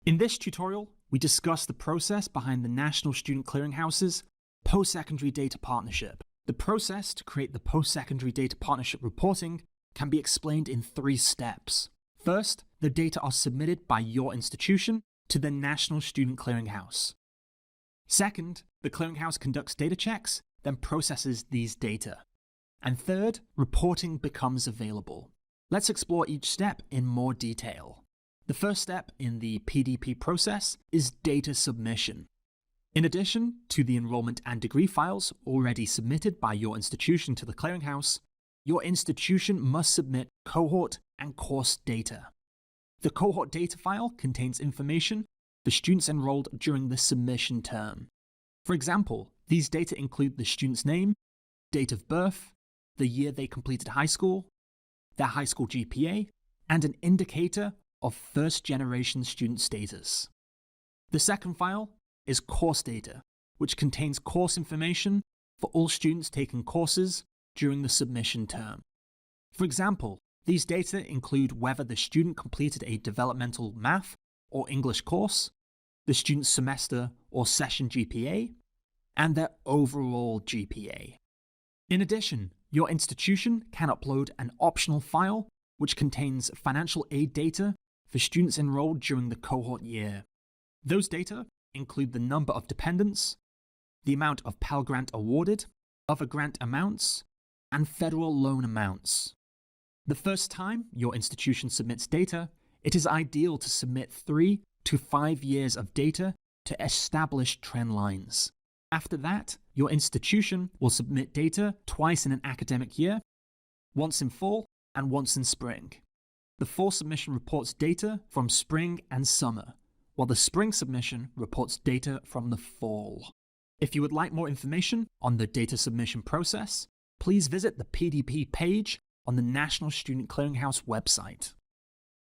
In this tutorial, we discuss the process behind the National Student Clearinghouse's Postsecondary Data Partnership. The process to create the Postsecondary Data Partnership reporting can be explained in 3 steps. First, the data are submitted by your institution to the National Student Clearinghouse. Second, the Clearinghouse conducts data checks, then processes these data. And third, reporting becomes available. Let's explore each step in more detail. The first step in the PDP process is data submission. In addition to the enrollment and degree files already submitted by your institution to the Clearinghouse, your institution must submit cohort and course data. The cohort data file contains information for students enrolled during the submission term. For example, these data include the student's name, date of birth, the year they completed high school, their high school GPA, and an indicator of first-generation student status. The second file is course data, which contains course information for all students taking courses during the submission term. For example, these data include whether the student completed a developmental math or English course, the student's semester or session GPA, and their overall GPA. In addition, your institution can upload an optional file which contains financial aid data for students enrolled during the cohort year. Those data include the number of dependents, the amount of Pell Grant awarded, other grant amounts, and federal loan amounts. The first time your institution submits data, it is ideal to submit 3 to 5 years of data to establish trend lines. After that, your institution will submit data twice in an academic year, once in fall and once in spring. The fall submission reports data from spring and summer, while the spring submission reports data from the fall. If you would like more information on the data submission process, please visit the PDP page on the National Student Clearinghouse website.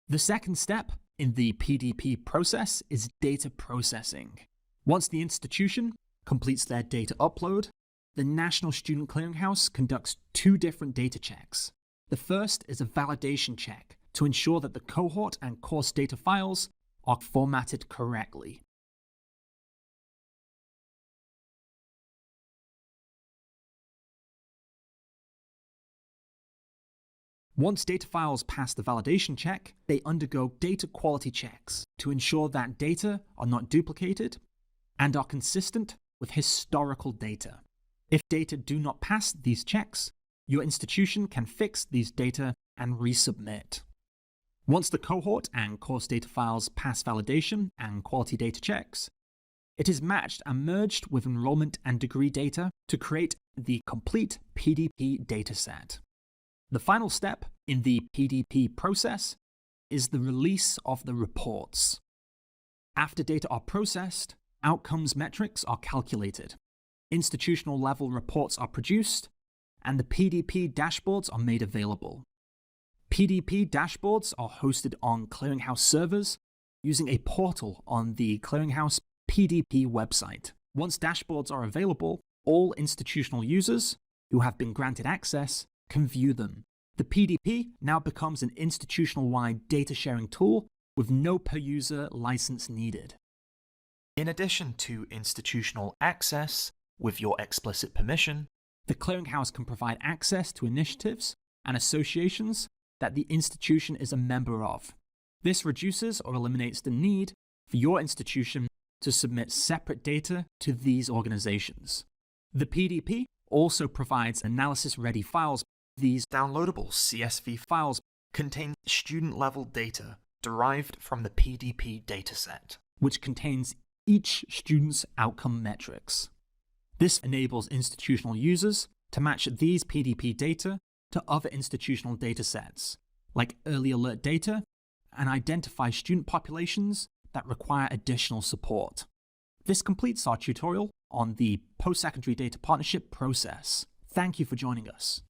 The second step in the PDP process is data processing. Once the institution completes their data upload, the National Student Clearinghouse conducts 2 different data checks. The first is a validation check to ensure that the cohort and course data files are formatted correctly. Once data files pass the validation check, they undergo data quality checks to ensure that data are not duplicated and are consistent with historical data. If data do not pass these checks, your institution can fix these data and resubmit. Once the cohort and course data files pass validation and quality data checks, it is matched and merged with enrollment and degree data to create the complete PDP dataset. The final step in the PDP process is the release of the reports. After data are processed, outcomes metrics are calculated, institutional level reports are produced, and the PDP dashboards are made available. PDP dashboards are hosted on Clearinghouse servers using a portal on the Clearinghouse PDP website. Once dashboards are available, all institutional users who have been granted access can view them. The PDP now becomes an institutional-wide data sharing tool with no per-user license needed. In addition to institutional access, with your explicit permission, the Clearinghouse can provide access to initiatives and associations that the institution is a member of. This reduces or eliminates the need for your institution to submit separate data to these organizations. The PDP also provides analysis-ready files. These downloadable CSV files contain student-level data derived from the PDP dataset, which contains each student's outcome metrics. This enables institutional users to match these PDP data to other institutional datasets, like early alert data, and identify student populations that require additional support. This completes our tutorial on the Postsecondary Data Partnership process. Thank you for joining us.